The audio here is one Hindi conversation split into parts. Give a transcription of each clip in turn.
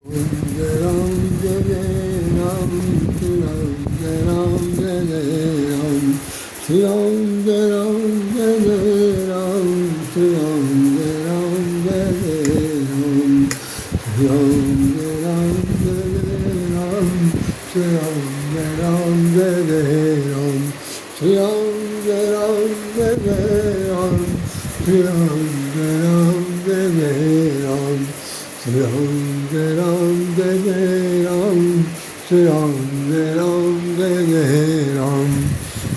जय राम जय जय राम श्री राम जय राम जय जय राम श्री राम जय राम जय जय राम श्री राम जय राम जय जय राम श्री राम जय राम जय जय राम श्री राम जय राम जय जय राम श्री राम जय राम जय जय राम श्री राम जय राम जय जय राम श्री राम जय राम जय जय राम श्री राम जय राम जय जय राम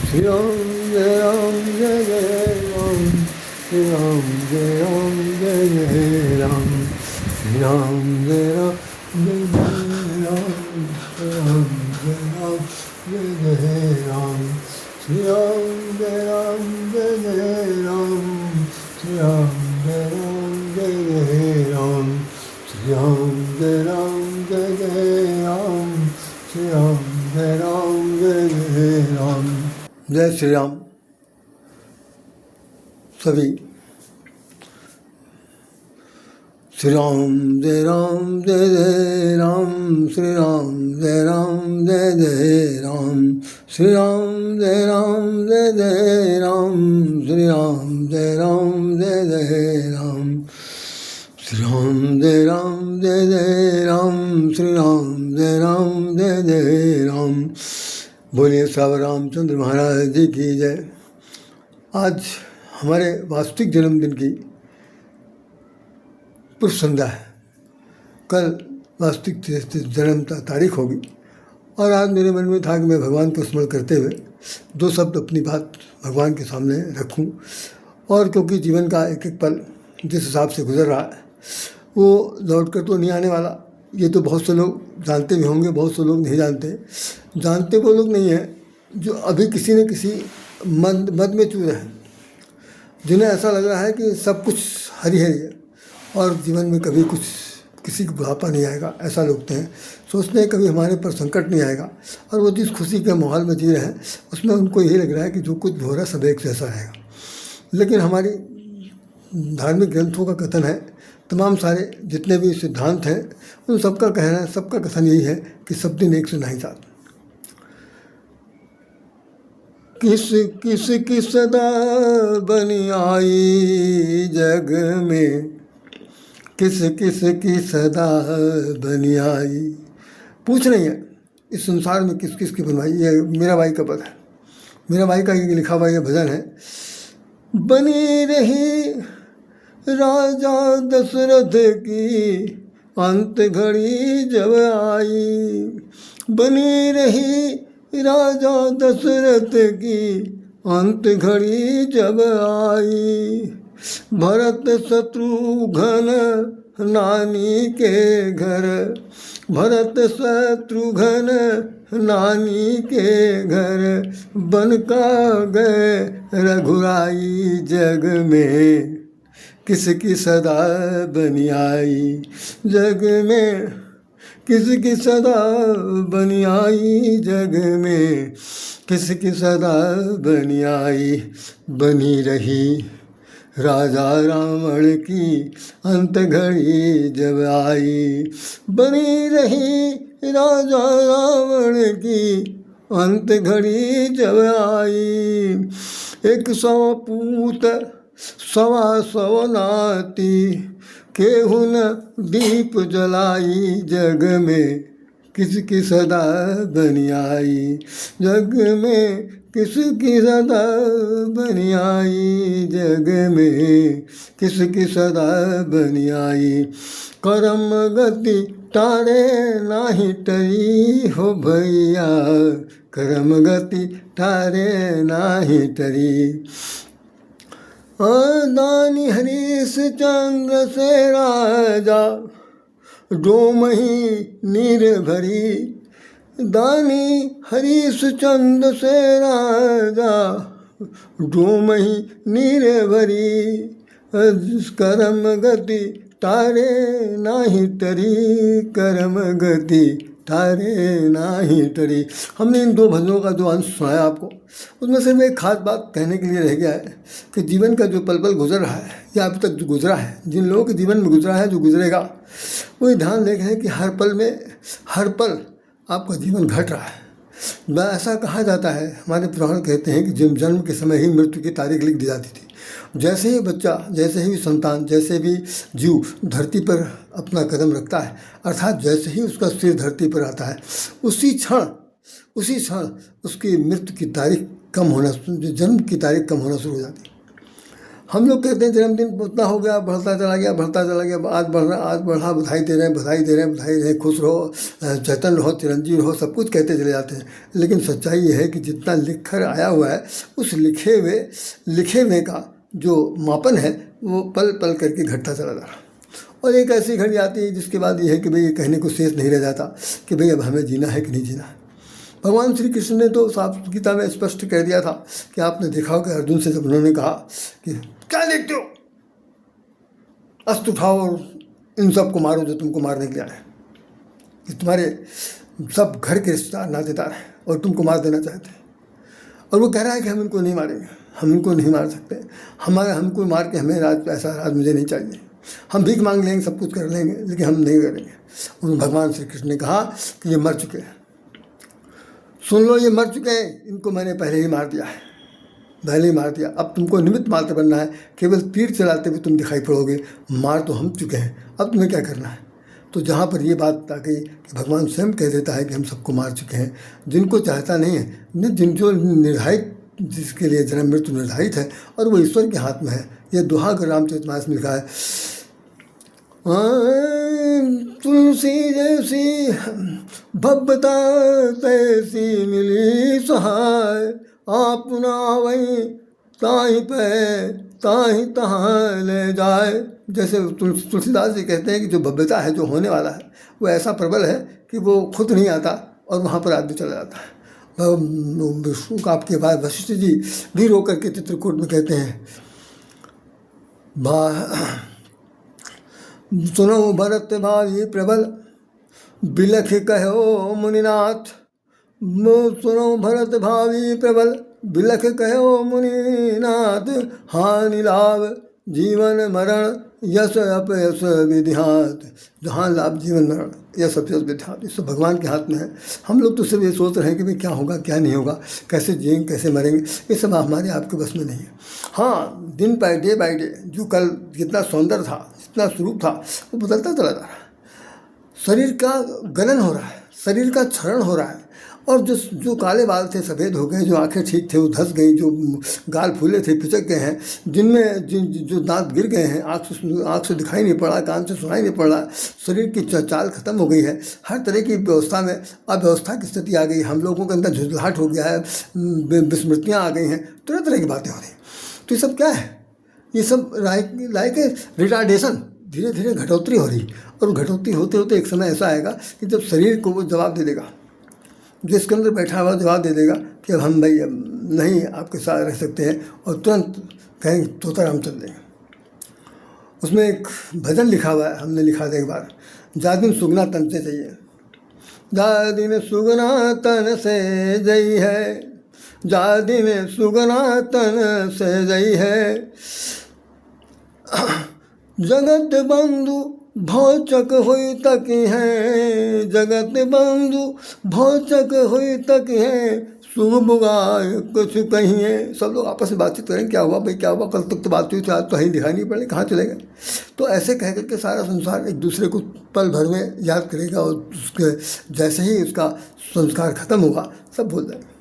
श्री राम जय राम जय जय राम श्री राम जय राम जय जय राम श्री राम जय राम जय जय राम श्री राम जय राम जय जय राम श्री राम जय राम जय जय राम श्री राम जय राम जय जय राम श्री राम जय राम जय जय राम श्री राम जय राम जय जय राम। जय श्री राम। सभी श्री राम जय राम जय जय राम श्री राम जय राम जय जय राम श्री राम जय राम जय जय राम श्री राम जय राम जय जय राम श्री राम जय राम जय जय राम श्री राम जय राम जय जय राम। बोलिए सावर रामचंद्र महाराज जी की जय। आज हमारे वास्तविक जन्मदिन की पूर्व संध्या है। कल वास्तविक जन्म तारीख होगी और आज मेरे मन में था कि मैं भगवान को स्मरण करते हुए दो शब्द अपनी बात भगवान के सामने रखूं। और क्योंकि जीवन का एक एक पल जिस हिसाब से गुजर रहा है वो लौट कर तो नहीं आने वाला। ये तो बहुत से लोग जानते भी होंगे, बहुत से लोग नहीं जानते। जानते वो लोग नहीं हैं जो अभी किसी न किसी मद में चूर हैं, जिन्हें ऐसा लग रहा है कि सब कुछ हरी हरी है और जीवन में कभी कुछ किसी को बुढ़ापा नहीं आएगा। ऐसा लोग हैं, सोचते हैं कभी हमारे पर संकट नहीं आएगा। और वो जिस खुशी के माहौल में जी रहे हैं उसमें उनको यही लग रहा है कि जो कुछ भी हो रहा है सब एक जैसा रहेगा। लेकिन हमारी धार्मिक ग्रंथों का कथन है, तमाम सारे जितने भी सिद्धांत हैं उन सबका कहना है, सबका कथन यही है कि सब दिन एक से नहीं जाते। किस किस की सदा बनी आई जग में, किस किस की सदा बनी आई। पूछ रही है इस संसार में किस किस की बनवाई। ये मीराबाई का पद है, मीराबाई का ये लिखा हुआ ये भजन है। बनी रही राजा दशरथ की अंत घड़ी जब आई, बनी रही राजा दशरथ की अंत घड़ी जब आई। भरत शत्रुघ्न नानी के घर, भरत शत्रुघ्न नानी के घर, बन का गए रघुराई जग में, किसकी सदा बनी आई जग में, किसकी सदा बनी आई जग में, किसकी सदा बनी आई। बनी रही राजा रावण की अंत घड़ी जब आई, बनी रही राजा रावण की अंत घड़ी जब आई। 100 पूत 100 नाती, केहू न दीप जलाई जग में, किसकी सदा बनी आई जग में, किसकी सदा बनी आई जग में, किसकी सदा बनी आई। करम गति तारे नाही टरी हो भैया, करम गति तारे नाही टरी। दानी हरीश चंद्र से राजा डोमही नीर भरी, दानी हरीश चंद्र से राजा डोमही नीर भरी। करम गति तारे नाही तरी, करम गति तारे नाही टरी। हमने इन 2 भजनों का जो अंश सुनाया आपको, उसमें सिर्फ एक खास बात कहने के लिए रह गया है कि जीवन का जो पल पल गुजर रहा है या अब तक जो गुजरा है, जिन लोगों के जीवन में गुजरा है, जो गुजरेगा, वो ध्यान देखें कि हर पल में, हर पल आपका जीवन घट रहा है। ऐसा कहा जाता है, हमारे पुराण कहते हैं कि जन्म के समय ही मृत्यु की तारीख लिख दी जाती थी। जैसे ही बच्चा, जैसे ही संतान, जैसे भी जीव धरती पर अपना कदम रखता है, अर्थात जैसे ही उसका सिर धरती पर आता है, उसी क्षण उसकी मृत्यु की तारीख कम होना, जन्म की तारीख कम होना शुरू हो जाती है। हम लोग कहते हैं जन्मदिन उतना हो गया, बढ़ता चला गया, आज बढ़ा, बधाई दे रहे हैं, खुश रहो, चैतन्य रहो, चिरंजीव रहो, सब कुछ कहते चले जाते हैं। लेकिन सच्चाई ये है कि जितना लिख कर आया हुआ है, उस लिखे हुए का जो मापन है वो पल पल करके घटता चला जा रहा। और एक ऐसी घड़ी आती है जिसके बाद ये है कि भाई ये कहने को शेष नहीं रह जाता कि भाई अब हमें जीना है कि नहीं जीना है। भगवान श्री कृष्ण ने तो साफ गीता में स्पष्ट कह दिया था कि आपने देखा हो कि अर्जुन से जब उन्होंने कहा कि क्या देखते हो, अस्त्र उठाओ और इन सब को मारो जो तुमको मारने के लिए आए, कि तुम्हारे सब घर के रिश्तेदार नातेदार हैं और तुमको मार देना चाहते हैं। और वो कह रहा है कि हम इनको नहीं मारेंगे, हम इनको नहीं मार सकते, हमको मार के हमें ऐसा राज मुझे नहीं चाहिए, हम भीख मांग लेंगे, सब कुछ कर लेंगे, लेकिन हम नहीं करेंगे। उन भगवान श्री कृष्ण ने कहा कि ये मर चुके हैं, सुन लो, ये मर चुके हैं, इनको मैंने पहले ही मार दिया है, अब तुमको निमित्त मात्र बनना है, केवल तीर चलाते हुए तुम दिखाई पड़ोगे, मार तो हम चुके हैं, अब तुम्हें क्या करना है। तो जहाँ पर ये बात आ गई कि भगवान स्वयं कह देता है कि हम सबको मार चुके हैं, जिनको चाहता नहीं है, जो निर्धारित, जिसके लिए जन्म मृत्यु निर्धारित है और वो ईश्वर के हाथ में है। ये दोहा अगर रामचरितमानस में लिखा है, तुलसी जैसी भव्यता तैसी मिली सहाय, आप नावई ताही पे ताही तहाँ ले जाए। जैसे तुलसीदास जी कहते हैं कि जो भव्यता है, जो होने वाला है, वो ऐसा प्रबल है कि वो खुद नहीं आता और वहाँ पर आदमी चला जाता है। विष्णु का आपके बाद वशिष्ठ जी भी रो करके चित्रकूट में कहते हैं, सुनो भरत भाई प्रबल बिलख कहो मुनिनाथ, सुनो भरत भावी प्रबल बिलख कहो मुनिनाथ, हानि लाभ जीवन मरण यश अपयश विधिहात। जहाँ लाभ जीवन मरण यश अपयश विधिहात, ये सब भगवान के हाथ में है। हम लोग तो सिर्फ ये सोच रहे हैं कि भाई क्या होगा क्या नहीं होगा, कैसे जिएंगे कैसे मरेंगे, ये सब हमारे आपके बस में नहीं है। हाँ, दिन बाय डे जो कल जितना सौंदर्य था, जितना स्वरूप था, वो बदलता चला जा रहा है। शरीर का गलन हो रहा है, शरीर का क्षरण हो रहा है, और जो काले बाल थे सफ़ेद हो गए, जो आंखें ठीक थे वो धस गई, जो गाल फूले थे पिचक गए हैं, जिनमें जो दांत गिर गए हैं, आँख से दिखाई नहीं पड़ रहा, कान से सुनाई नहीं पड़ रहा, शरीर की चाल खत्म हो गई है, हर तरह की व्यवस्था में अव्यवस्था की स्थिति आ गई, हम लोगों के अंदर झुंझलाहट हो गया है, विस्मृतियाँ आ गई हैं, तरह तरह की बातें हो रही। तो ये सब क्या है, ये सब लाइक रिटार्डेशन, धीरे धीरे घटोतरी हो रही, और घटोतरी होते होते एक समय ऐसा आएगा कि जब शरीर को वो जवाब दे देगा, जो इसके अंदर बैठा हुआ जवाब दे देगा कि अब हम भाई नहीं आपके साथ रह सकते हैं, और तुरंत कहेंगे तोताराम चल देंगे। उसमें एक भजन लिखा हुआ है, हमने लिखा था एक बार, जा दिन सुगना तन से चाहिए, जा दिन सुगना तन से जई है, जा दिन सुगना तन से जई है, जगत बंधु भौचक हुई तक हैं, जगत बंधु भौचक हुई तक हैं, शुभ बुगाय कुछ कहिए। सब लोग आपस में बातचीत करें, क्या हुआ भाई क्या हुआ, कल तक तो बात हुई थी, आज तो कहीं दिखाई नहीं पड़े, कहाँ चले गए। तो ऐसे कह करके सारा संसार एक दूसरे को पल भर में याद करेगा, और उसके जैसे ही उसका संस्कार खत्म होगा सब भूल जाएंगे।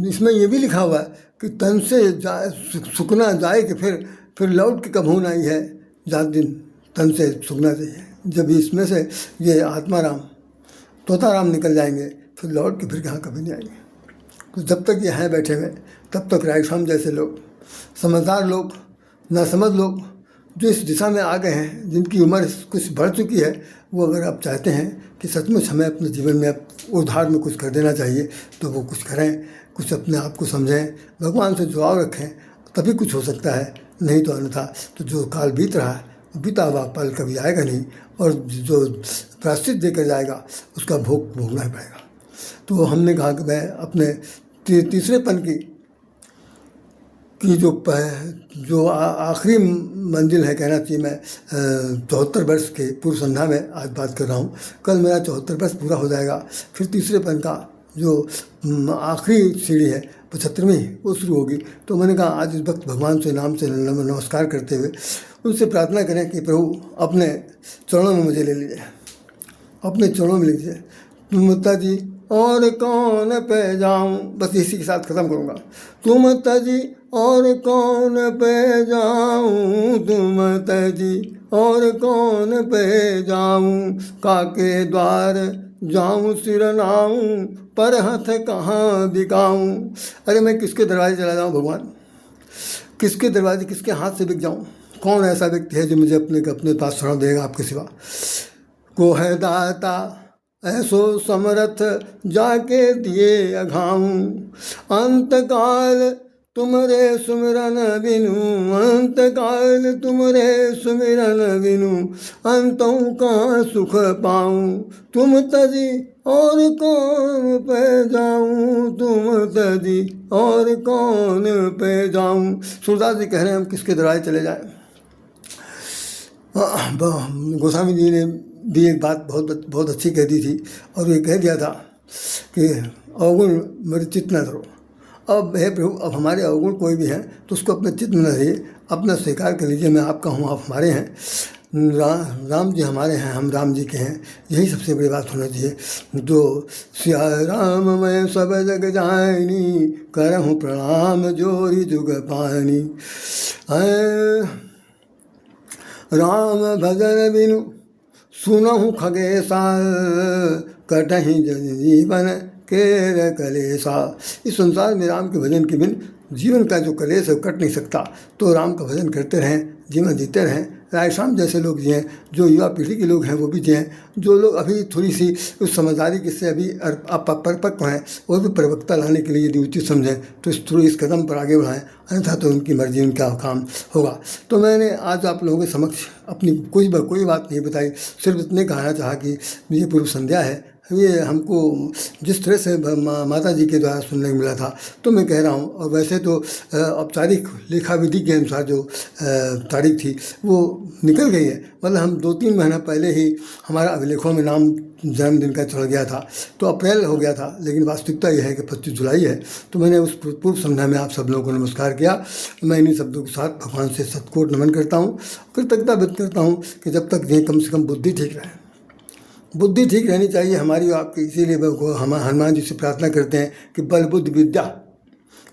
इसमें ये भी लिखा हुआ है कि तन से जाए सुखना जाए कि फिर लौट के कब होना ही है, जात दिन तन से सुखना चाहिए। जब इसमें से ये आत्माराम तोताराम निकल जाएंगे, फिर लौट के फिर यहाँ कभी नहीं आएंगे। तो जब तक ये हैं बैठे हुए, तब तक राइशाम जैसे लोग, समझदार लोग, नासमझ लोग जो इस दिशा में आ गए हैं, जिनकी उम्र कुछ बढ़ चुकी है, वो अगर आप चाहते हैं कि सचमुच हमें अपने जीवन में उद्धार में कुछ कर देना चाहिए, तो वो कुछ करें, कुछ अपने आप को समझें, भगवान से जुड़ाव रखें, तभी कुछ हो सकता है। नहीं तो अन्यथा तो जो काल बीत रहा है बीता हुआ पल कभी आएगा नहीं, और जो प्रायश्चित देकर जाएगा उसका भोग भोगना ही पड़ेगा। तो हमने कहा कि मैं अपने तीसरेपन की जो आखिरी मंजिल है, कहना चाहिए मैं 74 वर्ष के पूर्व संध्या में आज बात कर रहा हूँ। कल मेरा 74 वर्ष पूरा हो जाएगा, फिर तीसरेपन का जो आखिरी सीढ़ी है 75वीं वो शुरू होगी। तो मैंने कहा आज इस वक्त भगवान से नाम से नमस्कार करते हुए उनसे प्रार्थना करें कि प्रभु अपने चरणों में मुझे ले लीजिए, अपने चरणों में लीजिए। तुम तजी और कौन पे जाऊं, बस इसी के साथ ख़त्म करूँगा। तुम तजी और कौन पे जाऊं, तुम तजी और कौन पे जाऊं, काके द्वार जाऊं सिरनाऊं, पर हाथ कहाँ दिखाऊं। अरे मैं किसके दरवाजे चला जाऊं भगवान, किसके दरवाजे, किसके हाथ से बिक जाऊं। कौन ऐसा व्यक्ति है जो मुझे अपने पास शरण देगा आपके सिवा। को है दाता ऐसो समरथ, जाके दिए अघाऊं, अंतकाल तुमरे सुमिरन बिनु, अंतकाल तुमरे सुमिरन बिनु, अंतों का सुख पाऊं। तुम तजी और कौन पे जाऊं, तुम तजी और कौन पे जाऊं। सूरदास जी कह रहे हैं हम किसके दरवाजे चले जाएं। गोस्वामी जी ने भी एक बात बहुत अच्छी कह दी थी, और ये कह दिया था कि अवगुण मेरे चित्त न धरो। अब हे प्रभु, अब हमारे अवगुण कोई भी हैं तो उसको अपने चित्त में न धरिए, अपना स्वीकार कर लीजिए मैं आपका हूँ, आप हमारे हैं। राम जी हमारे हैं, हम राम जी के हैं, यही सबसे बड़ी बात होना चाहिए। जो सिया राम मैं सब जग जानी, करहूँ प्रणाम जोरी जुग पानी। राम भजन बिनु सुनहु खगेशा, कटहि जीवन केर कलेसा। इस संसार में राम के भजन के बिन जीवन का जो कलेश है वो कट नहीं सकता। तो राम का भजन करते रहें, जीवन जीते रहें। राय श्याम जैसे लोग जिएँ, जो युवा पीढ़ी के लोग हैं वो भी जिएँ। जो लोग अभी थोड़ी सी उस समझदारी के से अभी अपरिपक्व हैं, वो भी परिपक्वता लाने के लिए यदि उचित समझें तो इस कदम पर आगे बढ़ाएं, अन्यथा तो उनकी मर्जी, उनका काम होगा। तो मैंने आज आप लोगों के समक्ष अपनी कोई बात नहीं बताई, सिर्फ इतने कहना चाहा कि ये पूर्व संध्या है। ये हमको जिस तरह से माता जी के द्वारा सुनने को मिला था तो मैं कह रहा हूँ। और वैसे तो औपचारिक लेखा विधि के अनुसार जो तारीख थी वो निकल गई है, मतलब हम 2-3 महीना पहले ही हमारा अभिलेखों में नाम जन्मदिन का चढ़ गया था, तो अप्रैल हो गया था। लेकिन वास्तविकता यह है कि 25 जुलाई है। तो मैंने उस पूर्व संध्या में आप सब लोगों को नमस्कार किया। मैं इन्हीं शब्दों के साथ भगवान से सतकोट नमन करता हूँ, कृतज्ञता व्यक्त करता हूँ कि जब तक ये कम से कम बुद्धि ठीक रहे, बुद्धि ठीक रहनी चाहिए हमारी और आपकी। इसीलिए हम हनुमान जी से प्रार्थना करते हैं कि बल बुद्धि विद्या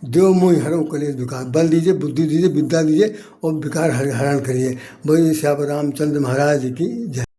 देव मोहि हरो कलेश विकार। बल दीजिए, बुद्धि दीजिए, विद्या दीजिए और विकार हरण करिए। वही श्याम रामचंद्र महाराज की जय।